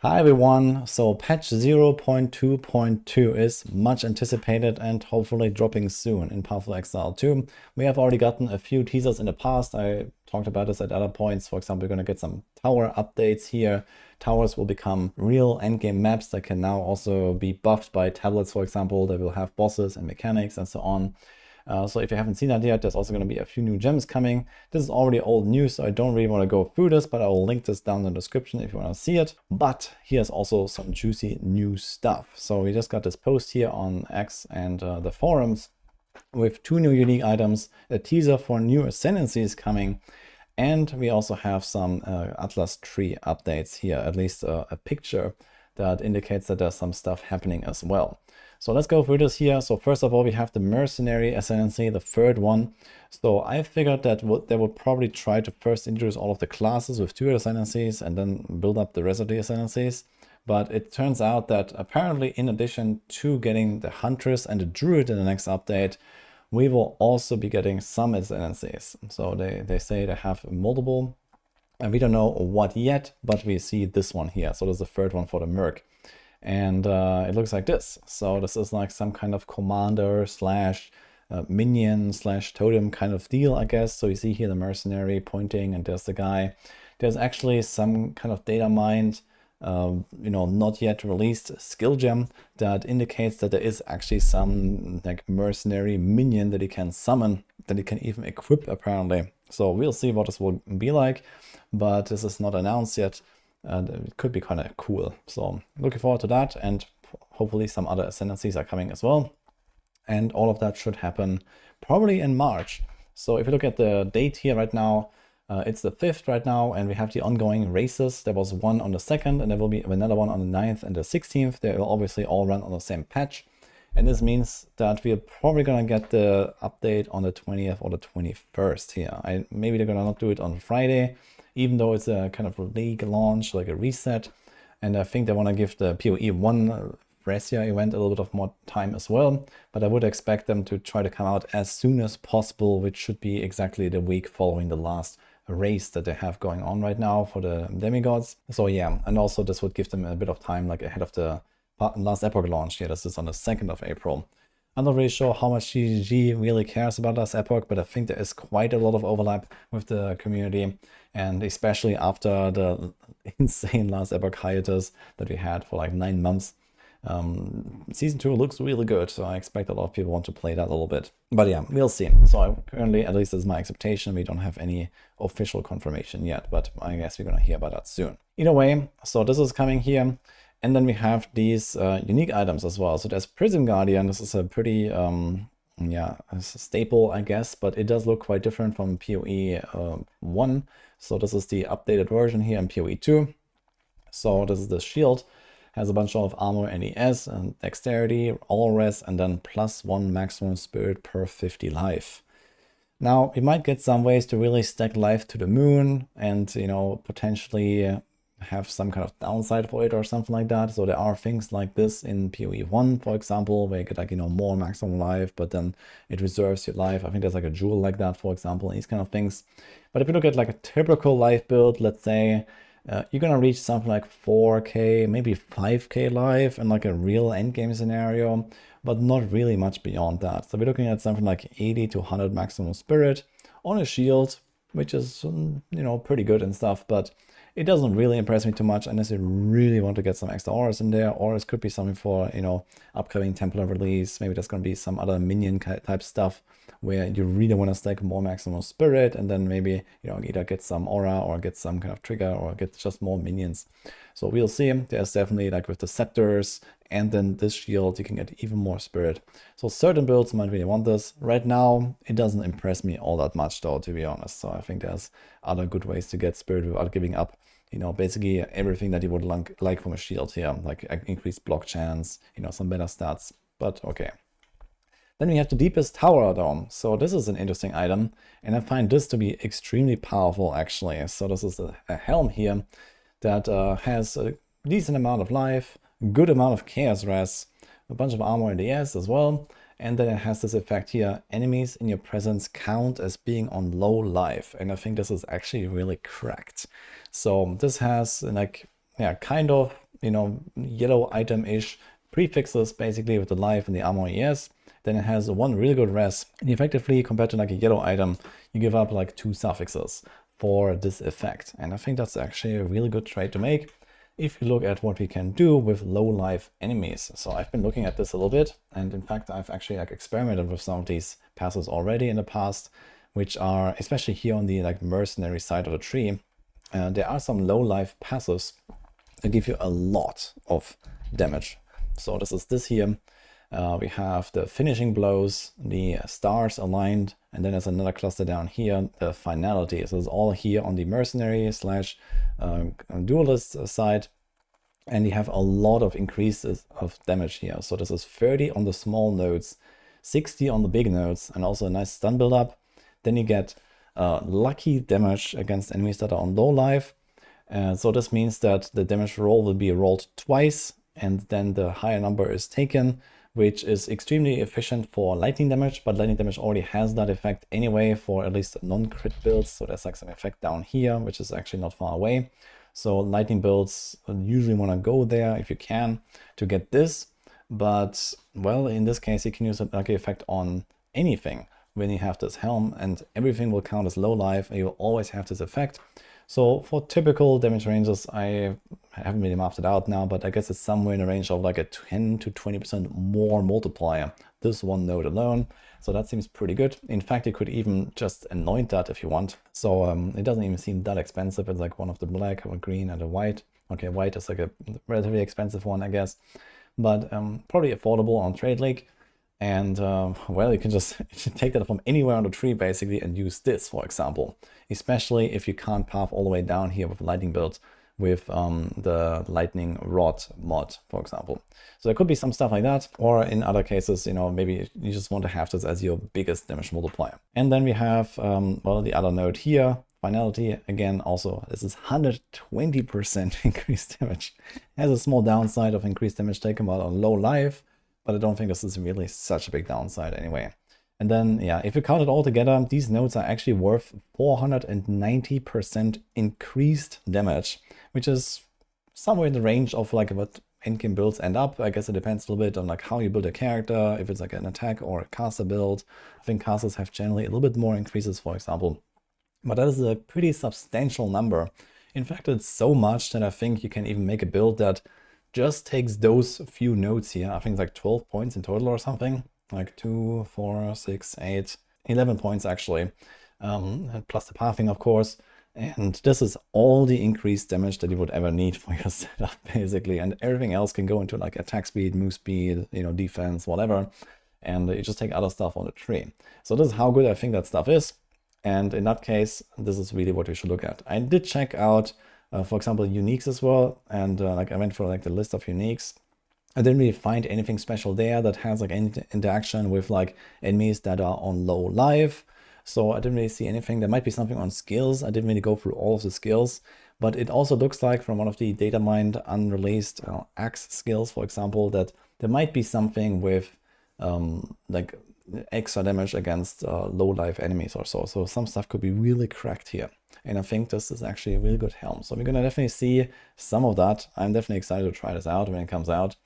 Hi everyone, so patch 0.2.2 is much anticipated and hopefully dropping soon in Path of Exile 2. We have already gotten a few teasers in the past. I talked about this at other points. For example, we're going to get some tower updates here. Towers will become real endgame maps that can now also be buffed by tablets, for example. They will have bosses and mechanics and so on. So if you haven't seen that yet, there's also going to be a few new gems coming. This is already old news, so I don't really want to go through this, but I will link this down in the description if you want to see it. But here's also some juicy new stuff. So we just got this post here on X and the forums with 2 new unique items, a teaser for new Ascendancies coming, and we also have some Atlas tree updates here, at least a picture that indicates that there's some stuff happening as well. So let's go through this here. So first of all, we have the Mercenary Ascendancy, the third one. So I figured that they would probably try to first introduce all of the classes with 2 Ascendancies and then build up the rest of the Ascendancies. But it turns out that apparently in addition to getting the Huntress and the Druid in the next update, we will also be getting some Ascendancies. So they say they have multiple, and we don't know what yet, but we see this one here. So there's the third one for the Merc. And it looks like this. So this is like some kind of commander slash minion slash totem kind of deal, I guess. So you see here the mercenary pointing, and there's the guy. There's actually some kind of data mined, not yet released skill gem that indicates that there is actually some like mercenary minion that he can summon, that he can even equip apparently. So we'll see what this will be like, but this is not announced yet. And it could be kind of cool. So looking forward to that, and hopefully some other Ascendancies are coming as well. And all of that should happen probably in March. So if you look at the date here right now, it's the 5th right now, and we have the ongoing races. There was one on the 2nd, and there will be another one on the 9th and the 16th. They will obviously all run on the same patch. And this means that we're probably going to get the update on the 20th or the 21st here. Maybe they're going to not do it on Friday, even though it's a kind of league launch, like a reset. And I think they want to give the PoE 1 Brescia event a little bit of more time as well. But I would expect them to try to come out as soon as possible, which should be exactly the week following the last race that they have going on right now for the demigods. So yeah, and also this would give them a bit of time, like ahead of the last Epoch launch. Yeah, this is on the 2nd of April. I'm not really sure how much GGG really cares about Last Epoch, but I think there is quite a lot of overlap with the community, and especially after the insane Last Epoch hiatus that we had for like 9 months. Season 2 looks really good, so I expect a lot of people want to play that a little bit. But yeah, we'll see. So currently, at least this is my expectation. We don't have any official confirmation yet, but I guess we're going to hear about that soon. Either way, so this is coming here. And then we have these unique items as well. So there's Prism Guardian. This is a pretty, a staple, I guess, but it does look quite different from PoE 1. So this is the updated version here in PoE 2. So this is the shield. Has a bunch of armor and ES and dexterity, all res, and then +1 maximum spirit per 50 life. Now, we might get some ways to really stack life to the moon and, potentially have some kind of downside for it or something like that. So there are things like this in PoE 1, for example, where you get like, more maximum life, but then it reserves your life. I think there's like a jewel like that, for example, and these kind of things. But if you look at like a typical life build, let's say, you're gonna reach something like 4k, maybe 5k life in like a real endgame scenario, but not really much beyond that. So we're looking at something like 80 to 100 maximum spirit on a shield, which is, pretty good and stuff, but it doesn't really impress me too much unless you really want to get some extra auras in there, or it could be something for, upcoming Templar release. Maybe there's going to be some other minion type stuff where you really want to stack more maximum spirit, and then maybe, either get some aura or get some kind of trigger or get just more minions. So we'll see. There's definitely, like with the scepters and then this shield, you can get even more spirit. So certain builds might really want this. Right now, it doesn't impress me all that much though, to be honest. So I think there's other good ways to get spirit without giving up, basically everything that you would like from a shield here, like increased block chance, some better stats, but okay. Then we have the deepest tower dome. So this is an interesting item, and I find this to be extremely powerful actually. So this is a helm here that has a decent amount of life, good amount of chaos res, a bunch of armor and DS as well, and then it has this effect here: enemies in your presence count as being on low life. And I think this is actually really cracked. So this has like, kind of you know, yellow item-ish prefixes basically with the life and the armor ES. Then it has one really good res. And effectively, compared to like a yellow item, you give up like 2 suffixes for this effect. And I think that's actually a really good trade to make if you look at what we can do with low life enemies. So I've been looking at this a little bit, and in fact I've actually like experimented with some of these passes already in the past, which are especially here on the like mercenary side of the tree. There are some low life passes that give you a lot of damage. So this is this here. We have the finishing blows, the stars aligned, and then there's another cluster down here, the finality. So it's all here on the mercenary slash duelist side, and you have a lot of increases of damage here. So this is 30 on the small nodes, 60 on the big nodes, and also a nice stun build up. Then you get lucky damage against enemies that are on low life. So this means that the damage roll will be rolled twice, and then the higher number is taken, which is extremely efficient for lightning damage, but lightning damage already has that effect anyway for at least non-crit builds. So there's like some effect down here, which is actually not far away. So lightning builds usually want to go there if you can to get this. But well, in this case, you can use a lucky effect on anything when you have this helm, and everything will count as low life, and you'll always have this effect. So for typical damage ranges, I haven't really mapped it out now, but I guess it's somewhere in the range of like a 10 to 20% more multiplier, this one node alone. So that seems pretty good. In fact, you could even just anoint that if you want. So it doesn't even seem that expensive. It's like one of the black, a green, and a white. Okay, white is like a relatively expensive one, I guess, but probably affordable on Trade League. And well, you can just take that from anywhere on the tree basically and use this, for example, especially if you can't path all the way down here with lightning build with the lightning rod mod, for example. So there could be some stuff like that, or in other cases, you know, maybe you just want to have this as your biggest damage multiplier. And then we have, well, the other node here, finality. Again, also, this is 120% increased damage. It has a small downside of increased damage taken while on low life, but I don't think this is really such a big downside anyway. And then, yeah, if you count it all together, these nodes are actually worth 490% increased damage, which is somewhere in the range of like what endgame builds end up. I guess it depends a little bit on like how you build a character, if it's like an attack or a caster build. I think casters have generally a little bit more increases, for example. But that is a pretty substantial number. In fact, it's so much that I think you can even make a build that just takes those few nodes here. I think it's like 12 points in total or something. Like 2, 4, 6, 8, 11 points actually. Plus the pathing, of course. And this is all the increased damage that you would ever need for your setup, basically. And everything else can go into like attack speed, move speed, you know, defense, whatever. And you just take other stuff on the tree. So this is how good I think that stuff is. And in that case, this is really what we should look at. I did check out, for example, uniques as well. And like I went for like the list of uniques. I didn't really find anything special there that has like any interaction with like enemies that are on low life. So I didn't really see anything. There might be something on skills. I didn't really go through all of the skills, but it also looks like from one of the data mined unreleased axe skills, for example, that there might be something with like extra damage against low life enemies or so. So some stuff could be really cracked here. And I think this is actually a really good helm. So we're going to definitely see some of that. I'm definitely excited to try this out when it comes out.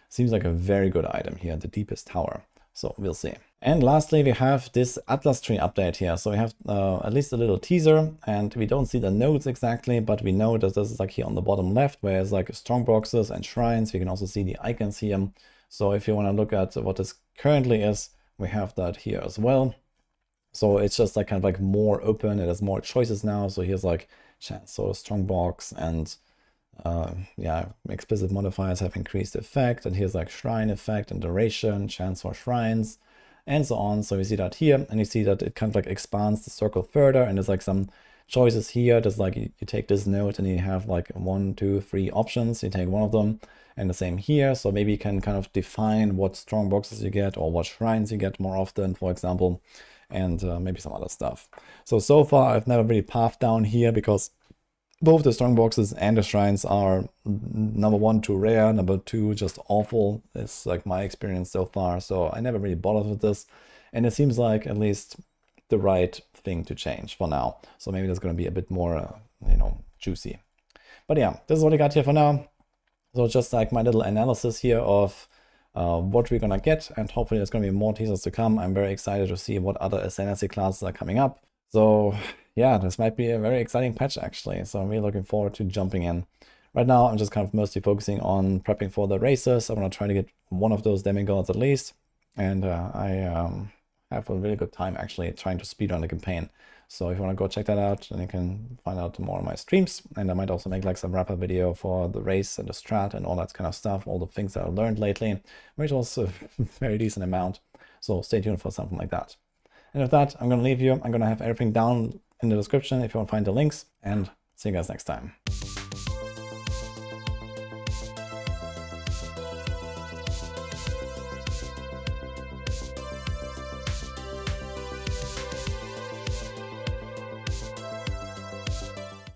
Seems like a very good item here, the deepest tower. So we'll see. And lastly, we have this Atlas tree update here. So we have at least a little teaser, and we don't see the nodes exactly, but we know that this is like here on the bottom left, where it's like strong boxes and shrines. We can also see the icons here. So if you want to look at what this currently is, we have that here as well. So it's just like kind of like more open. It has more choices now. So here's like chance, so strong box, and yeah, explicit modifiers have increased effect, and here's like shrine effect and duration, chance for shrines, and so on. So we see that here, and you see that it kind of like expands the circle further, and there's like some choices here. There's like you take this node and you have like 1, 2, 3 options. You take one of them, and the same here. So maybe you can kind of define what strong boxes you get or what shrines you get more often, for example, and maybe some other stuff. So far I've never really pathed down here because both the strong boxes and the shrines are number 1, too rare, number 2, just awful. It's like my experience so far. So I never really bothered with this. And it seems like at least the right thing to change for now. So maybe that's going to be a bit more, you know, juicy. But yeah, this is what I got here for now. So just like my little analysis here of what we're gonna get, and hopefully there's gonna be more teasers to come. I'm very excited to see what other Ascendancy classes are coming up. So yeah, this might be a very exciting patch actually. So I'm really looking forward to jumping in. Right now, I'm just kind of mostly focusing on prepping for the races. I want to try to get one of those demigods at least. And I have a really good time actually trying to speedrun the campaign. So if you want to go check that out, then you can find out more on my streams. And I might also make like some wrap-up video for the race and the strat and all that kind of stuff, all the things that I learned lately, which was a very decent amount. So stay tuned for something like that. And with that, I'm going to leave you. I'm going to have everything down in the description if you want to find the links, and see you guys next time.